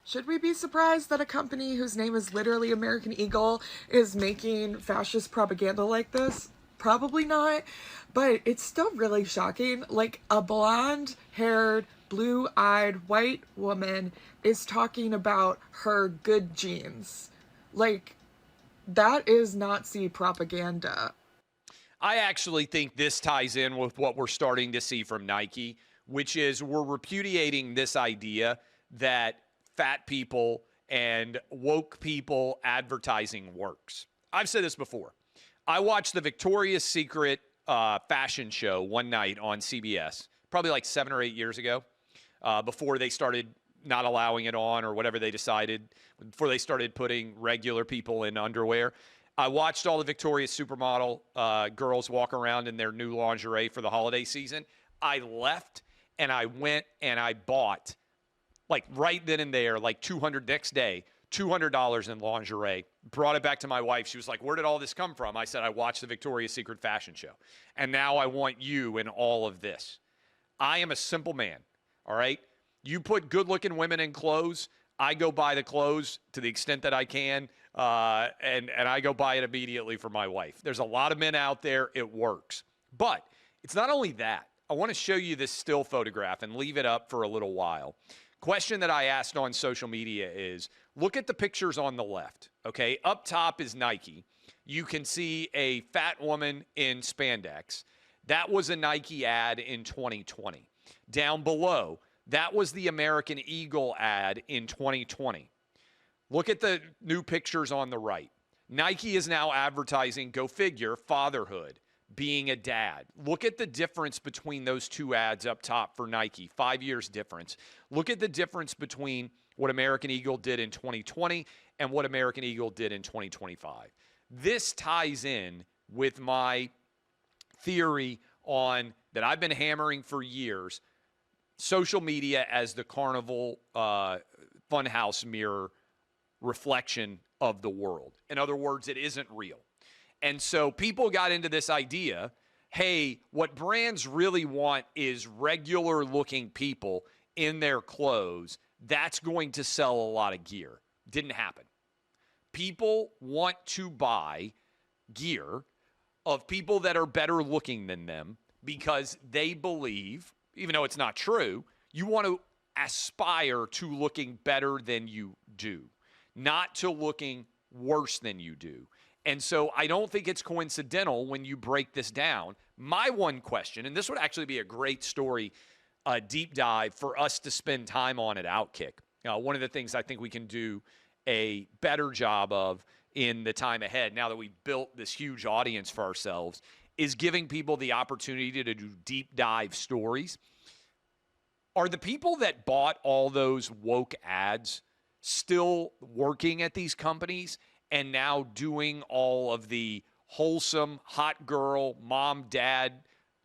Should we be surprised that a company whose name is literally American Eagle is making fascist propaganda like this? Probably not, but it's still really shocking. Like, a blonde haired, blue eyed white woman is talking about her good genes. Like, that is Nazi propaganda. I actually think this ties in with what we're starting to see from Nike, which is we're repudiating this idea that fat people and woke people advertising works. I've said this before. I watched the Victoria's Secret fashion show one night on CBS, probably like 7 or 8 years ago, before they started not allowing it on or whatever they decided, before they started putting regular people in underwear. I watched all the Victoria's supermodel girls walk around in their new lingerie for the holiday season. I left and I went and I bought, like right then and there, like next day, $200 in lingerie. Brought it back to my wife. She was like, "Where did all this come from?" I said, "I watched the Victoria's Secret fashion show. And now I want you in all of this." I am a simple man, all right? You put good-looking women in clothes, I go buy the clothes to the extent that I can, and I go buy it immediately for my wife. There's a lot of men out there. It works. But it's not only that. I want to show you this still photograph and leave it up for a little while. Question that I asked on social media is, look at the pictures on the left, okay? Up top is Nike. You can see a fat woman in spandex. That was a Nike ad in 2020. Down below, that was the American Eagle ad in 2020. Look at the new pictures on the right. Nike is now advertising, go figure, fatherhood, being a dad. Look at the difference between those two ads up top for Nike, 5 years difference. Look at the difference between what American Eagle did in 2020 and what American Eagle did in 2025. This ties in with my theory on that I've been hammering for years, social media as the carnival funhouse mirror reflection of the world. In other words, it isn't real. And so people got into this idea, hey, what brands really want is regular looking people in their clothes. That's going to sell a lot of gear. Didn't happen. People want to buy gear of people that are better looking than them because they believe, even though it's not true, you want to aspire to looking better than you do, not to looking worse than you do. And so I don't think it's coincidental when you break this down. My one question, and this would actually be a great story, a deep dive for us to spend time on at OutKick. One of the things I think we can do a better job of in the time ahead, now that we've built this huge audience for ourselves, is giving people the opportunity to do deep dive stories. Are the people that bought all those woke ads still working at these companies and now doing all of the wholesome, hot girl, mom, dad,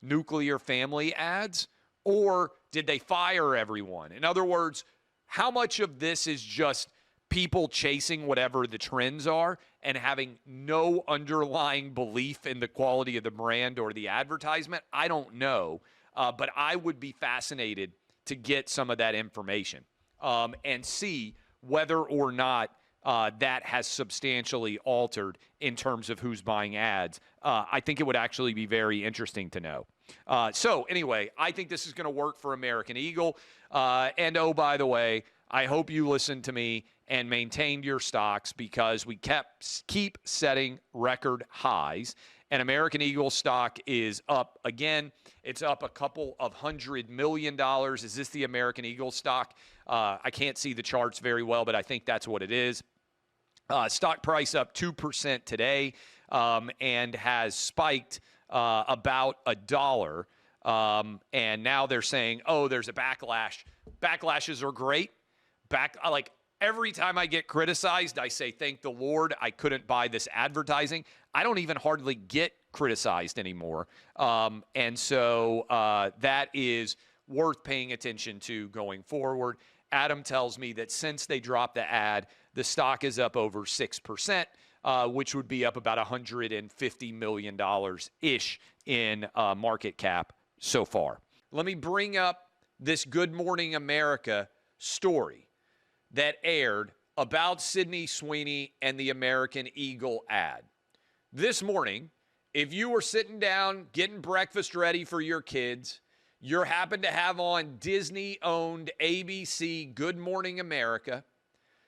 nuclear family ads? Or did they fire everyone? In other words, how much of this is just people chasing whatever the trends are and having no underlying belief in the quality of the brand or the advertisement? I don't know, but I would be fascinated to get some of that information and see whether or not that has substantially altered in terms of who's buying ads. I think it would actually be very interesting to know. So anyway, I think this is going to work for American Eagle. And oh, by the way, I hope you listened to me and maintained your stocks because we keep setting record highs. And American Eagle stock is up again. It's up a couple of $100 million. Is this the American Eagle stock? I can't see the charts very well, but I think that's what it is. Stock price up 2% today and has spiked about $1. And now they're saying, oh, there's a backlash. Backlashes are great. Like every time I get criticized, I say, thank the Lord I couldn't buy this advertising. I don't even hardly get criticized anymore. And so that is worth paying attention to going forward. Adam tells me that since they dropped the ad, the stock is up over 6%, which would be up about $150 million-ish in market cap so far. Let me bring up this Good Morning America story, that aired about Sydney Sweeney and the American Eagle ad. This morning, if you were sitting down getting breakfast ready for your kids, you happen to have on Disney-owned ABC Good Morning America,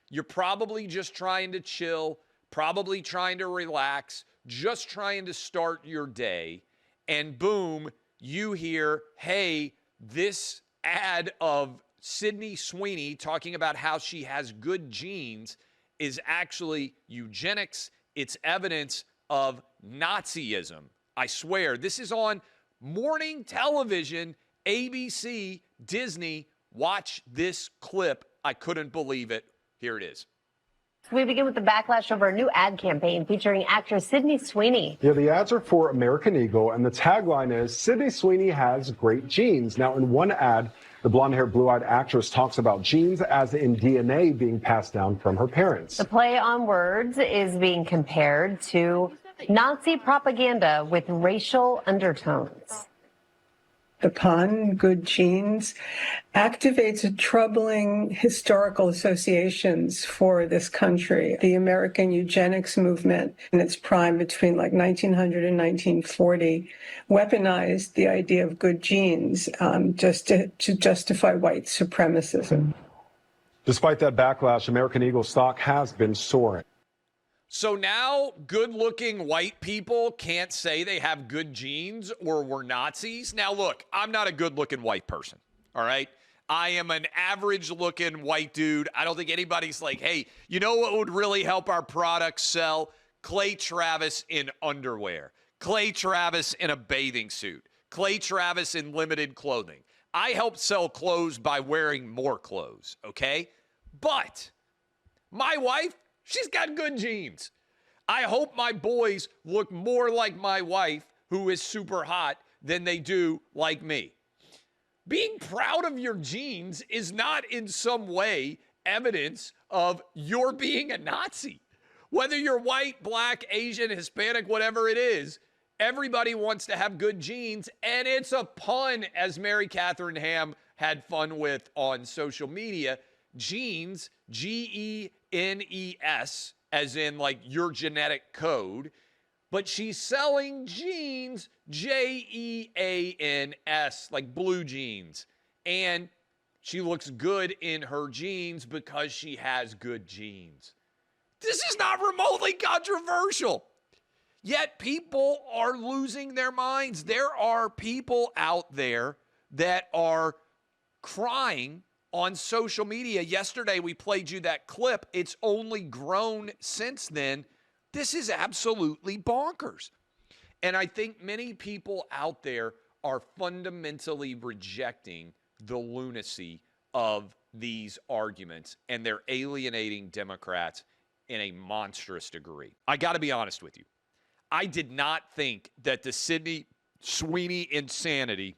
you're probably just trying to chill, probably trying to relax, just trying to start your day, and boom, you hear, hey, this ad of Sydney Sweeney talking about how she has good genes is actually eugenics. It's evidence of Nazism. I swear, this is on morning television, ABC, Disney. Watch this clip. I couldn't believe it. Here it is. We begin with the backlash over a new ad campaign featuring actress Sydney Sweeney. Yeah, the ads are for American Eagle, and the tagline is, Sydney Sweeney has great genes. Now, in one ad, the blonde-haired, blue-eyed actress talks about genes as in DNA being passed down from her parents. The play on words is being compared to Nazi propaganda with racial undertones. The pun, good genes, activates troubling historical associations for this country. The American eugenics movement in its prime between like 1900 and 1940 weaponized the idea of good genes just to justify white supremacism. Despite that backlash, American Eagle stock has been soaring. So now good-looking white people can't say they have good genes or were Nazis. Now, look, I'm not a good-looking white person, all right? I am an average-looking white dude. I don't think anybody's like, hey, you know what would really help our products sell? Clay Travis in underwear. Clay Travis in a bathing suit. Clay Travis in limited clothing. I help sell clothes by wearing more clothes, okay? But my wife, she's got good genes. I hope my boys look more like my wife, who is super hot, than they do like me. Being proud of your genes is not in some way evidence of your being a Nazi. Whether you're white, black, Asian, Hispanic, whatever it is, everybody wants to have good genes, and it's a pun, as Mary Catherine Ham had fun with on social media. Genes, Genes, as in like your genetic code, but she's selling jeans, Jeans, like blue jeans. And she looks good in her jeans because she has good genes. This is not remotely controversial. Yet people are losing their minds. There are people out there that are crying on social media. Yesterday, we played you that clip. It's only grown since then. This is absolutely bonkers. And I think many people out there are fundamentally rejecting the lunacy of these arguments, and they're alienating Democrats in a monstrous degree. I got to be honest with you. I did not think that the Sydney Sweeney insanity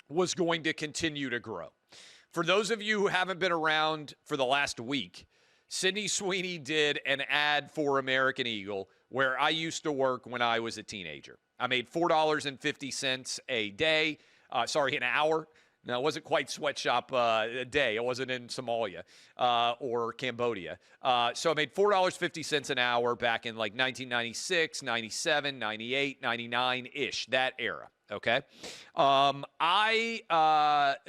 was going to continue to grow. For those of you who haven't been around for the last week, Sydney Sweeney did an ad for American Eagle where I used to work when I was a teenager. I made $4.50 a day, an hour. No, it wasn't quite sweatshop a day. It wasn't in Somalia or Cambodia. So I made $4.50 an hour back in like 1996, 97, 98, 99-ish, that era. Okay. I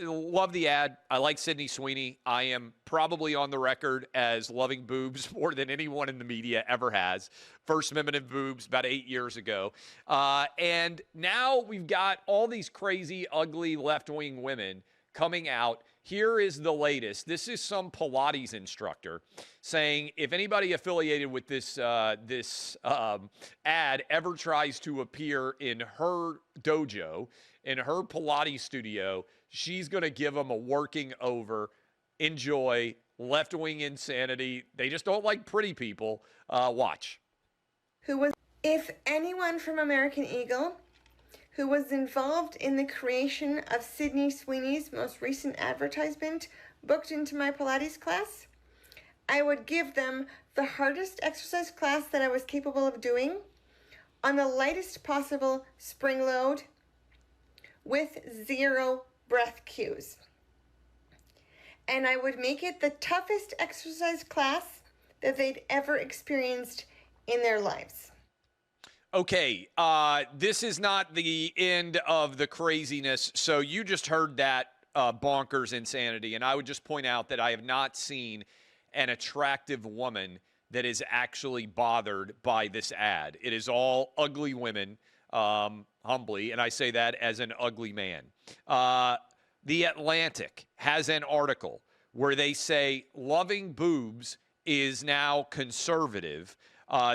love the ad. I like Sydney Sweeney. I am probably on the record as loving boobs more than anyone in the media ever has. First Amendment of boobs about 8 years ago. And now we've got all these crazy, ugly left-wing women coming out. Here is the latest. This is some Pilates instructor saying if anybody affiliated with this ad ever tries to appear in her dojo, in her Pilates studio, she's going to give them a working over. Enjoy. Left-wing insanity. They just don't like pretty people. Watch. If anyone from American Eagle who was involved in the creation of Sydney Sweeney's most recent advertisement booked into my Pilates class, I would give them the hardest exercise class that I was capable of doing on the lightest possible spring load with 0 breath cues. and I would make it the toughest exercise class that they'd ever experienced in their lives. Okay, this is not the end of the craziness. So you just heard that bonkers insanity, and I would just point out that I have not seen an attractive woman that is actually bothered by this ad. It is all ugly women, humbly, and I say that as an ugly man. The Atlantic has an article where they say loving boobs is now conservative.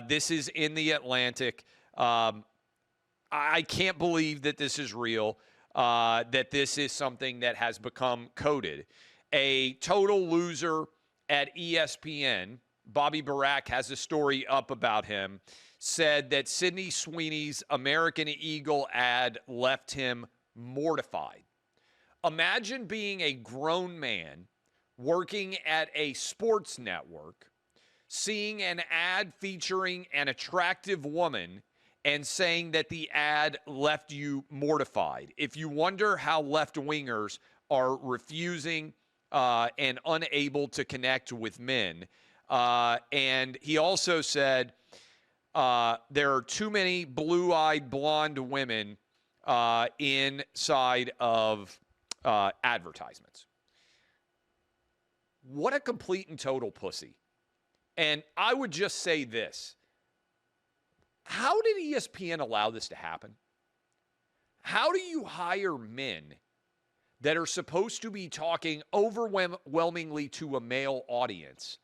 This is in the Atlantic. I can't believe that this is real, that this is something that has become coded. A total loser at ESPN, Bobby Barack has a story up about him, said that Sydney Sweeney's American Eagle ad left him mortified. Imagine being a grown man working at a sports network, seeing an ad featuring an attractive woman and saying that the ad left you mortified. If you wonder how left-wingers are refusing and unable to connect with men, and he also said there are too many blue-eyed blonde women inside of advertisements. What a complete and total pussy. And I would just say this. How did ESPN allow this to happen? How do you hire men that are supposed to be talking overwhelmingly to a male audience,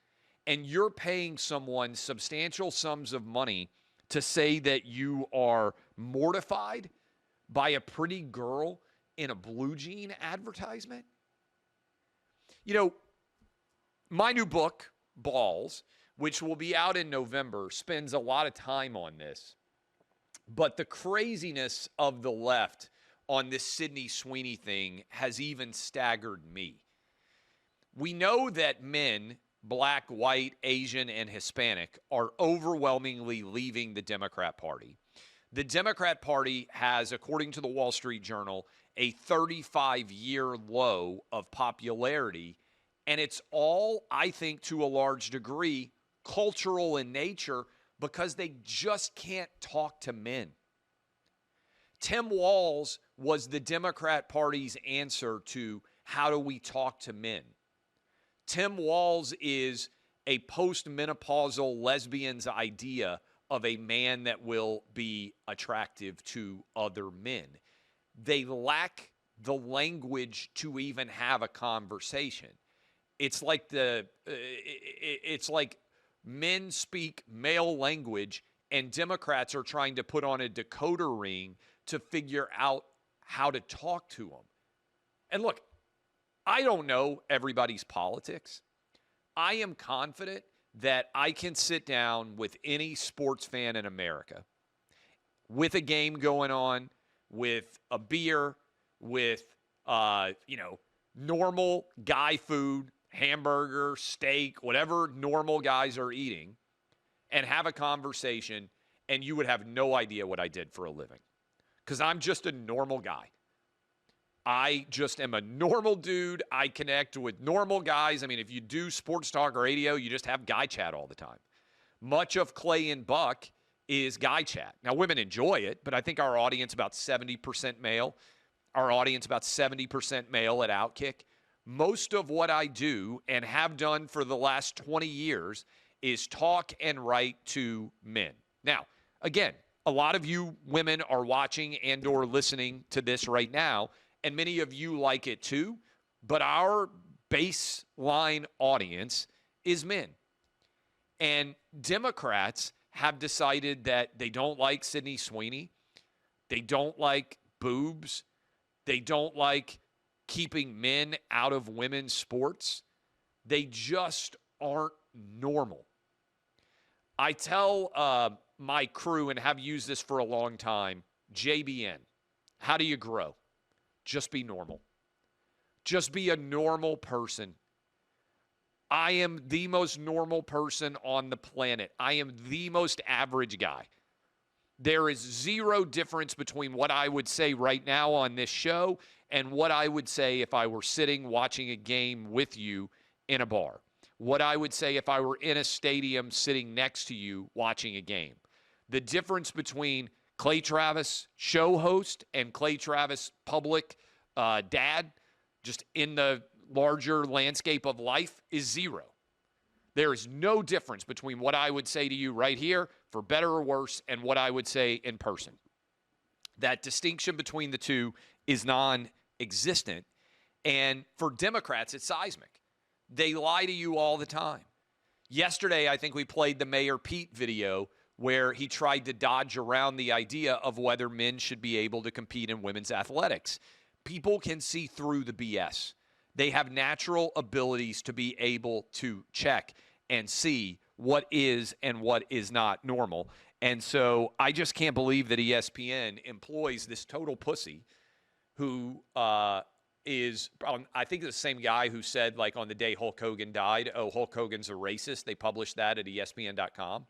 and you're paying someone substantial sums of money to say that you are mortified by a pretty girl in a blue jean advertisement? You know, my new book, Balls, which will be out in November, spends a lot of time on this. But the craziness of the left on this Sydney Sweeney thing has even staggered me. We know that men, black, white, Asian, and Hispanic, are overwhelmingly leaving the Democrat Party. The Democrat Party has, according to the Wall Street Journal, a 35-year low of popularity. And it's all, I think, to a large degree, cultural in nature because they just can't talk to men. Tim Walz was the Democrat Party's answer to how do we talk to men. Tim Walz is a postmenopausal lesbian's idea of a man that will be attractive to other men. They lack the language to even have a conversation. It's like men speak male language and Democrats are trying to put on a decoder ring to figure out how to talk to them. And look, I don't know everybody's politics. I am confident that I can sit down with any sports fan in America with a game going on, with a beer, with, normal guy food, hamburger, steak, whatever normal guys are eating, and have a conversation, and you would have no idea what I did for a living. Because I'm just a normal guy. I just am a normal dude. I connect with normal guys. I mean, if you do sports talk radio, you just have guy chat all the time. Much of Clay and Buck is guy chat. Now, women enjoy it, but I think our audience about 70% male. Our audience about 70% male at OutKick. Most of what I do and have done for the last 20 years is talk and write to men. Now, again, a lot of you women are watching and or listening to this right now, and many of you like it too, but our baseline audience is men. And Democrats have decided that they don't like Sydney Sweeney. They don't like boobs. They don't like keeping men out of women's sports. They just aren't normal. I tell my crew, and have used this for a long time, JBN, how do you grow? Just be normal. Just be a normal person. I am the most normal person on the planet. I am the most average guy. There is zero difference between what I would say right now on this show and what I would say if I were sitting watching a game with you in a bar. What I would say if I were in a stadium sitting next to you watching a game. The difference between Clay Travis, show host, and Clay Travis, public dad, just in the larger landscape of life, is zero. There is no difference between what I would say to you right here, for better or worse, and what I would say in person. That distinction between the two is non-existent. And for Democrats, it's seismic. They lie to you all the time. Yesterday, I think we played the Mayor Pete video where he tried to dodge around the idea of whether men should be able to compete in women's athletics. People can see through the BS. They have natural abilities to be able to check and see what is and what is not normal. And so I just can't believe that ESPN employs this total pussy who is, I think, the same guy who said, like, on the day Hulk Hogan died, oh, Hulk Hogan's a racist. They published that at ESPN.com.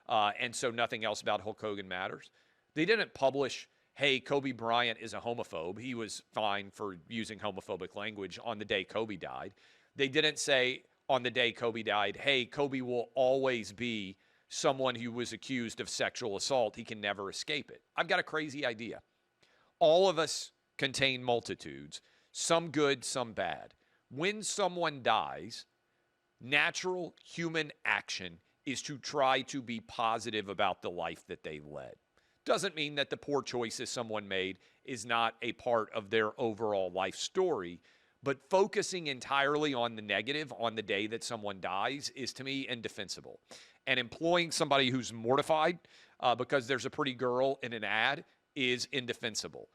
And so nothing else about Hulk Hogan matters. They didn't publish, hey, Kobe Bryant is a homophobe. He was fine for using homophobic language on the day Kobe died. They didn't say on the day Kobe died, hey, Kobe will always be someone who was accused of sexual assault. He can never escape it. I've got a crazy idea. All of us contain multitudes, some good, some bad. When someone dies, natural human action is to try to be positive about the life that they led. Doesn't mean that the poor choices someone made is not a part of their overall life story, but focusing entirely on the negative on the day that someone dies is, to me, indefensible. And employing somebody who's mortified because there's a pretty girl in an ad is indefensible.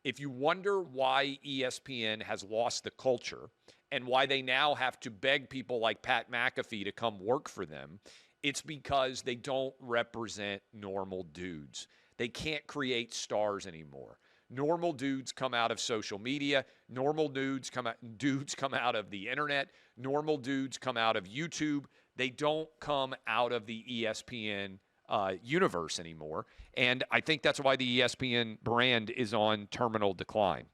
If you wonder why ESPN has lost the culture and why they now have to beg people like Pat McAfee to come work for them, it's because they don't represent normal dudes. They can't create stars anymore. Normal dudes come out of social media. Normal dudes come out of the internet. Normal dudes come out of YouTube. They don't come out of the ESPN universe anymore. And I think that's why the ESPN brand is on terminal decline.